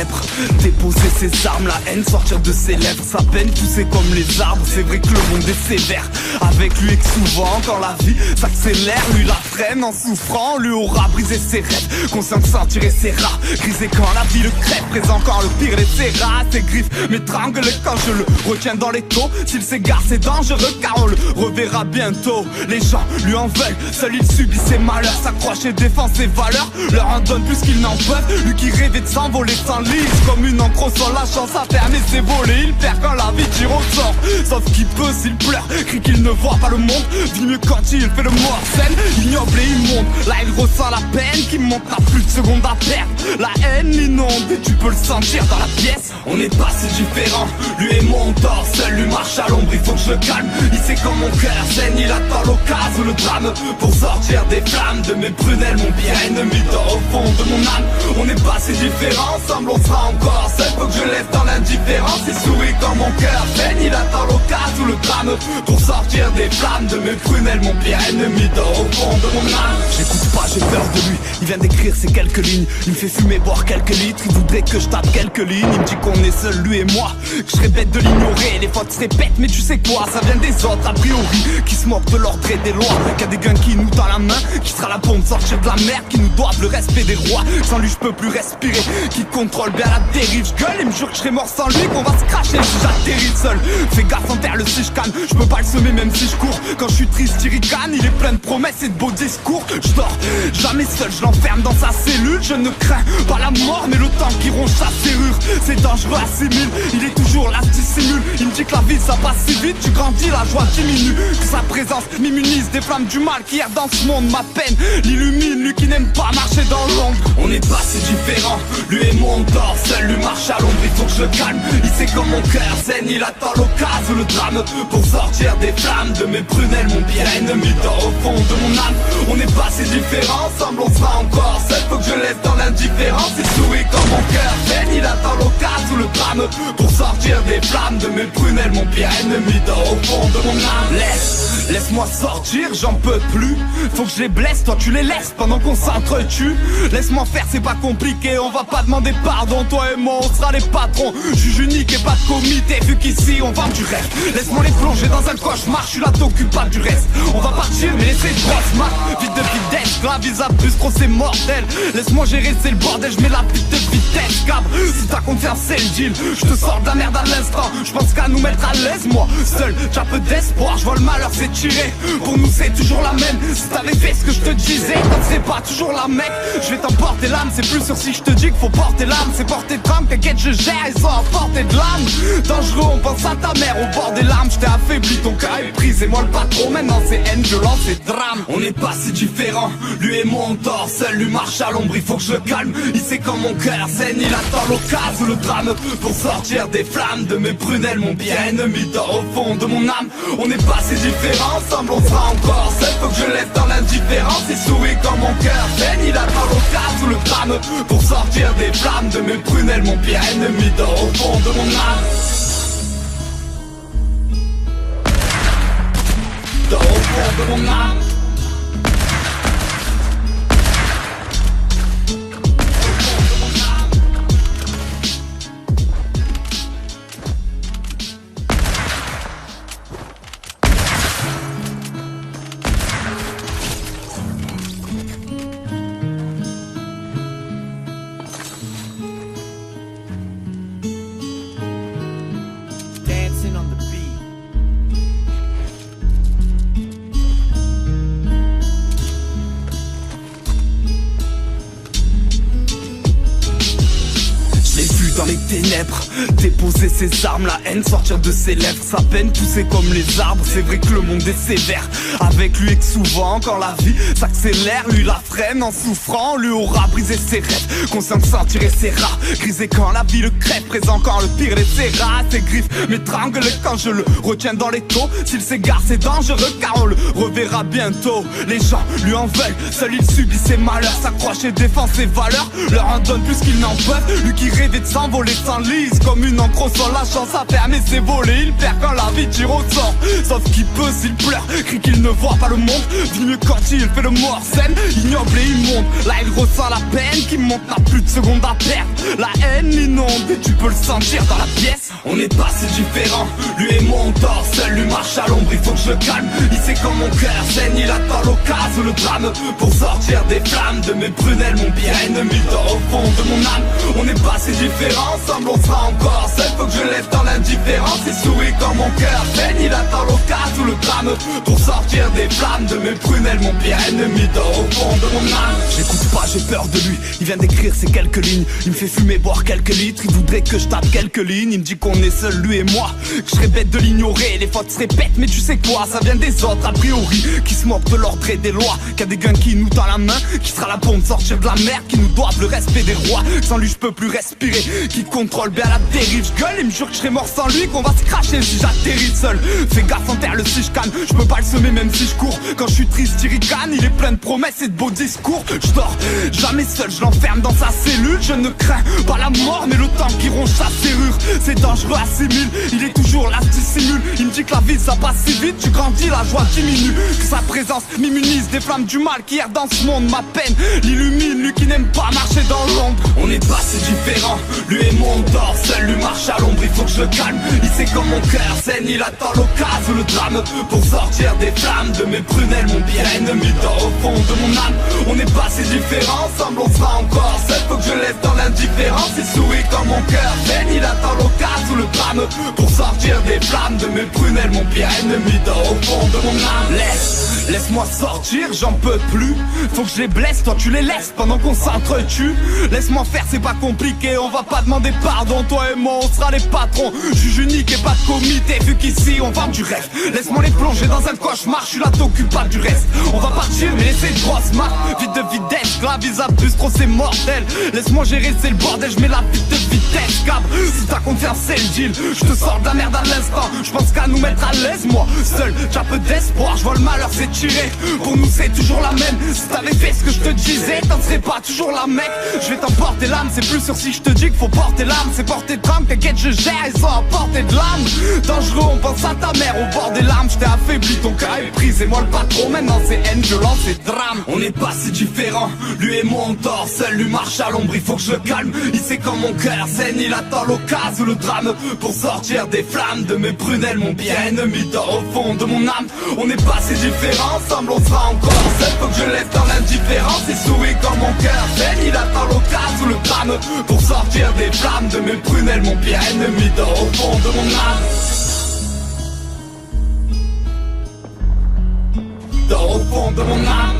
ténèbres, déposer ses armes, la haine sortir de ses lèvres. Sa peine poussée comme les arbres, c'est vrai que le monde est sévère avec lui et que souvent quand la vie s'accélère, lui la freine en souffrant, lui aura brisé ses rêves. Conscient de s'en tirer ses rats, grisé quand la vie le crève, présent quand le pire laissera. Ses griffes m'étranglent quand je le retiens dans les taux. S'il s'égare c'est dangereux car on le reverra bientôt. Les gens lui en veulent, seul il subit ses malheurs, s'accroche et défend ses valeurs, leur en donne plus qu'ils n'en peuvent. Lui qui rêvait de s'envoler sans lise, comme une encre au sol, la chance à fermer ses volets. Il perd quand la vie tire au sort, sauf qu'il peut s'il pleure, crie qu'il ne voit pas le monde. Vit mieux quand il fait le mot en scène, ignoble et immonde. Là il ressent la peine qui monte, n'a plus de seconde à perdre. La haine l'inonde et tu peux le sentir dans la pièce. On n'est pas si différents, lui et mon tort, seul lui marche à l'ombre, il faut que je le calme. Il sait comme mon cœur saigne, il attend l'occasion, le drame, pour sortir des flammes de mes prunelles. Mon bien ennemi dort au fond de mon âme. On n'est pas si différents, ensemble on sera encore seul. Faut que je laisse dans l'indifférence, il sourit quand mon cœur saigne, il attend l'occasion, le drame, pour sortir des flammes de mes prunelles. Mon bien ennemi dort au fond de mon âme. J'écoute pas, j'ai peur de lui, il vient d'écrire ces quelques lignes. Il me fait fumer, boire quelques litres, il voudrait que je tape quelques lignes. Il me dit qu'on est seul, lui et moi, que je serais bête de l'ignorer. Les fautes se répètent, mais tu sais quoi, ça vient des autres a priori, qui se moquent de l'ordre et des lois. Qu'il y a des guns qui nous tendent la main, qui sera là pour me sortir de la merde, qui nous doivent le respect des rois. Sans lui je peux plus respirer, qui contrôle bien la dérive. Je gueule et me jure que je serai mort sans lui, qu'on va se cracher si j'atterris seul. Fais gaffe en terre le si je canne, je peux pas le semer même si je cours. Quand je suis triste il ricane, il est plein de promesses et de beaux discours. Je dors jamais seul, je l'enferme dans sa cellule. Je ne crains pas la mort mais le temps qui ronge sa serrure. C'est dangereux assimile, il est toujours là dissimule. Il me dit que la vie ça passe si vite, tu grandis la joie diminue. Que sa présence m'immunise des flammes du mal qui errent dans ce monde. Ma peine l'illumine, lui qui n'aime pas marcher dans l'ombre. On n'est pas si différents, lui et mon tort, seul lui marche à l'ombre, il faut que je le calme. Il sait comme mon cœur saigne, il attend l'occasion, le drame, pour sortir des flammes de mes prunelles. Mon bien ennemi dort au fond de mon âme. On n'est pas si différents, ensemble on sera encore seul. Faut que je laisse dans l'indifférence, il sourit comme mon cœur saigne, il attend l'occasion, le drame, pour sortir des flammes de mes prunelles. Mon bien ennemi dort au fond de mon âme. Laisse-moi sortir, j'en peux plus. Faut que je les blesse, toi tu les laisses pendant qu'on s'entretue. Laisse-moi faire, c'est pas compliqué, on va pas demander pardon. Toi et moi on sera les patrons, juge unique et pas de comité. Vu qu'ici on vend du rêve, laisse-moi les plonger dans un cauchemar. Je suis là, t'occupe pas du reste. On va partir mais laissez une grosse marque. Vite de vitesse, la vise à plus trop c'est mortel. Laisse-moi gérer, c'est le bordel, je mets la pite de vitesse. Cab, si t'as confiance c'est le deal. Je te sors de la merde à l'instant, je pense qu'à nous mettre à l'aise. Moi seul, j'ai un peu d'espoir, je vois le malheur c'est tiré. Pour nous c'est toujours la même. Si t'avais fait ce que je te disais, t'en serais pas toujours la mec. Je vais t'emporter l'âme, c'est plus sûr si je te dis qu'il faut porter l'âme. C'est porter de drame, t'inquiète je gère, ils sont à portée de l'âme. Dangereux, on pense à ta mère au bord des larmes. Je t'ai affaibli, ton cœur est brisé, moi le patron. Maintenant c'est haine, violence et drame. On n'est pas si différents, lui et mon tort, seul lui marche à l'ombre, il faut que je le calme. Il sait comme mon cœur saigne, il attend l'occasion, le drame, pour sortir des flammes de mes prunelles. Mon bien ennemi dort au fond de mon âme. On n'est pas si différents, ensemble on sera encore seul. Faut que je laisse dans l'indifférence, il sourit quand mon cœur saigne, il attend l'occasion, le drame, pour sortir des flammes de mes prunelles. Mon bien ennemi dort au fond de mon âme. Dort au fond de mon âme. Ténèbres, déposer ses armes, la haine sortir de ses lèvres. Sa peine poussée comme les arbres, c'est vrai que le monde est sévère avec lui et que souvent quand la vie s'accélère, lui la freine en souffrant, lui aura brisé ses rêves. Conscient de s'en tirer ses rats, grisé quand la vie le crève, présent quand le pire laissera. Ses griffes m'étranglent quand je le retiens dans les taux. S'il s'égare c'est dangereux car on le reverra bientôt. Les gens lui en veulent, seul il subit ses malheurs, s'accroche et défend ses valeurs, leur en donne plus qu'ils n'en peuvent. Lui qui rêvait de s'envoler s'enlise comme une encre sur la chance à fermer ses volets. Il perd quand la vie tire au sort, sauf qu'il peut s'il pleure, crie qu'il ne voit pas le monde. Vit mieux quand il fait le mort scène, ignoble et immonde. Là il ressent la peine qui monte, n'a plus de seconde à perdre. La haine l'inonde et tu peux le sentir dans la pièce. On n'est pas si différents, lui et moi on dort seul, lui marche à l'ombre, il faut que je le calme. Il sait comme mon cœur saigne, il attend l'occasion, le drame pour sortir des flammes de mes prunelles. Mon pire ennemi dort au fond de mon âme. On n'est pas si différents, ensemble on sera encore seul. Faut que je lève dans l'indifférence et souris quand mon cœur saigne. Il attend l'occasion, le drame pour sortir des flammes de mes prunelles. Mon pire ennemi dort au fond de mon âme. J'écoute pas, j'ai peur de lui, il vient d'écrire ces quelques lignes. Il me fait fumer, boire quelques litres, il voudrait que je tape quelques lignes. Il me dit qu'on est seul, lui et moi, que je serais bête de l'ignorer. Les fautes se répètent, mais tu sais quoi, ça vient des autres a priori, qui se moquent de l'ordre et des lois. Qui a des guns qui nous tend la main, qui sera là pour me sortir de la mer, qui nous doivent le respect des rois. Sans lui je peux plus respirer, qui contrôle bien la dérive. Je gueule et me jure que je serai mort sans lui, qu'on va se cracher si j'atterris seul. Fais gaffe en terre le si je canne, je peux pas le semer même si je cours. Quand je suis triste il ricane, il est plein de promesses et de beaux discours. Je dors jamais seul, je l'enferme dans sa cellule. Je ne crains pas la mort mais le temps qui ronge sa serrure. C'est dangereux assimile, il est toujours là dissimule. Il me dit que la vie ça passe si vite, tu grandis la joie diminue. Que sa présence m'immunise des flammes du mal qui errent dans ce monde. Ma peine l'illumine, lui qui n'aime pas marcher dans l'ombre. On n'est pas si différents, lui et moi on dort seul, lui marche à l'ombre, il faut que je le calme. Il sait comme mon cœur saigne, il attend l'occasion, le drame pour sortir des flammes de mes prunelles. Mon pire ennemi dort au fond de mon âme. On n'est pas si différents, ensemble on sera encore seul. Faut que je laisse dans l'indifférence et souris quand mon cœur saigne. Il attend l'occasion, le drame pour sortir des flammes de mes prunelles. Mon pire ennemi dort au fond de mon âme. Laisse-moi sortir, j'en peux plus. Faut que je les blesse, toi tu les laisses pendant qu'on s'entretue. Laisse-moi faire, c'est pas compliqué, on va pas demander pardon. Toi et moi on sera les patrons, juge unique et pas de comité. Vu qu'ici on vend du rêve, laisse-moi les plonger dans un cauchemar. Je suis là, t'occupe pas du reste. On va partir mais laisser une grosse marque. Vite de vitesse, la bise abuse trop c'est mortel. Laisse-moi gérer, c'est le bordel, je mets la pute de vitesse. Cap, si t'as confiance c'est le deal. Je te sors de la merde à l'instant, je pense qu'à nous mettre à l'aise. Moi seul, j'ai un peu d'espoir, je vois le malheur c'est tiré. Pour nous c'est toujours la même. Si t'avais fait ce que je te disais, t'en serais pas toujours la mec. Je vais t'emporter l'âme, c'est plus sûr si je te dis qu'il faut porter l'âme. C'est porter de drame, t'inquiète je gère, ils sont à portée de l'âme. Dangereux, on pense à ta mère au bord des larmes. Je t'ai affaibli, ton cœur est pris, c'est moi le patron. Maintenant c'est haine, violence et drame. On n'est pas si différents, lui et moi on dort seul, lui marche à l'ombre, il faut que je le calme. Il sait comme mon cœur saigne, il attend l'occasion, le drame pour sortir des flammes de mes prunelles. Mon bien ennemi dort au fond de mon âme. On n'est pas si différents, ensemble on sera encore seul. Faut que je laisse dans l'indifférence et souris quand mon cœur saigne. Il attend l'occasion, le drame pour sortir des flammes de mes prunelles. Mon pire ennemi dort au fond de mon âme. Dort au fond de mon âme.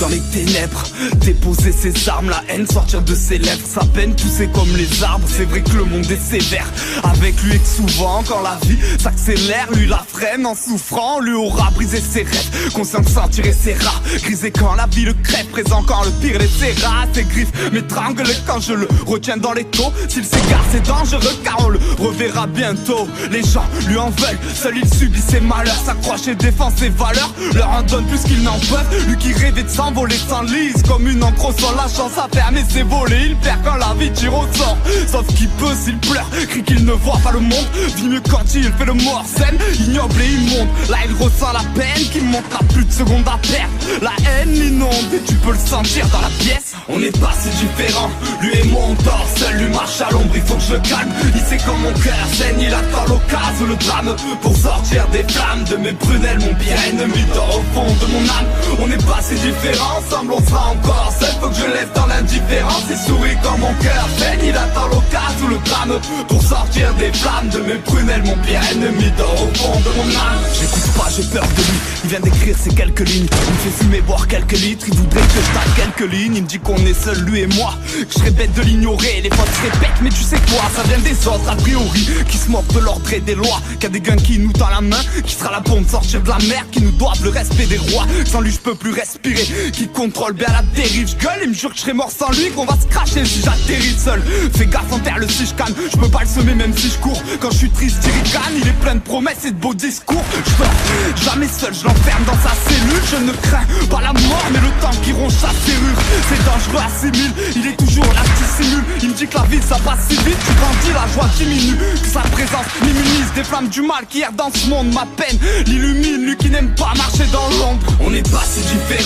Dans les ténèbres, déposer ses armes, la haine sortir de ses lèvres, sa peine pousser comme les arbres. C'est vrai que le monde est sévère avec lui et que souvent quand la vie s'accélère, lui la freine en souffrant, lui aura brisé ses rêves. Conscient de s'en tirer ses rats, grisé quand la vie le crève, présent quand le pire essaiera. Ses griffes m'étranglent quand je le retiens dans les taux. S'il s'égare c'est dangereux car on le reverra bientôt. Les gens lui en veulent, seul il subit ses malheurs, s'accroche et défend ses valeurs, leur en donne plus qu'ils n'en peuvent. Lui qui rêvait de s'envoler s'enlise comme une encre sur la chance à fermer ses volets. Il perd quand la vie tire au sort, sauf qu'il peut s'il pleure, crie qu'il ne voit pas le monde. Vit mieux quand il fait le mort scène, ignoble et immonde. Là il ressent la peine qui monte, n'a plus de seconde à perdre. La haine l'inonde et tu peux le sentir dans la pièce. On n'est pas si différents, lui et moi on dort seul, lui marche à l'ombre, il faut que je le calme. Il sait comme mon cœur saigne, il attend l'occasion, le drame pour sortir des flammes de mes prunelles. Mon pire ennemi dort au fond de mon âme. On n'est pas si différents, ensemble on sera encore seul. Faut que je laisse dans l'indifférence et souris quand mon cœur saigne. Il attend l'occasion, sous le drame pour sortir des flammes de mes prunelles. Mon pire ennemi dort au fond de mon âme. J'écoute pas, j'ai peur de lui. Il vient d'écrire ces quelques lignes. Il me fait fumer, boire quelques litres. Il voudrait que je tape quelques lignes. Il me dit qu'on est seul, lui et moi, que je serais bête de l'ignorer. Les fautes se répètent, mais tu sais quoi, ça vient des autres a priori, qui se moquent de l'ordre et des lois. Qu'il y a des guns qui nous tend la main, qui sera là pour me sortir de la mer, qui nous doivent le respect des rois. Sans lui je peux plus respirer, qui contrôle bien la dérive. Je gueule, il me jure que je serai mort sans lui, qu'on va se cracher si j'atterris seul. Fais gaffe en terre le si je canne, je peux pas le semer même si je cours. Quand je suis triste il ricane, il est plein de promesses et de beaux discours. Je dors jamais seul, je l'enferme dans sa cellule. Je ne crains pas la mort mais le temps qui ronge sa serrure. C'est dangereux assimile, il est toujours là qui simule. Il me dit que la vie ça passe si vite, tu grandis, la joie diminue. Que sa présence m'immunise des flammes du mal qui errent dans ce monde. Ma peine l'illumine, lui qui n'aime pas marcher dans l'ombre. On n'est pas si différents.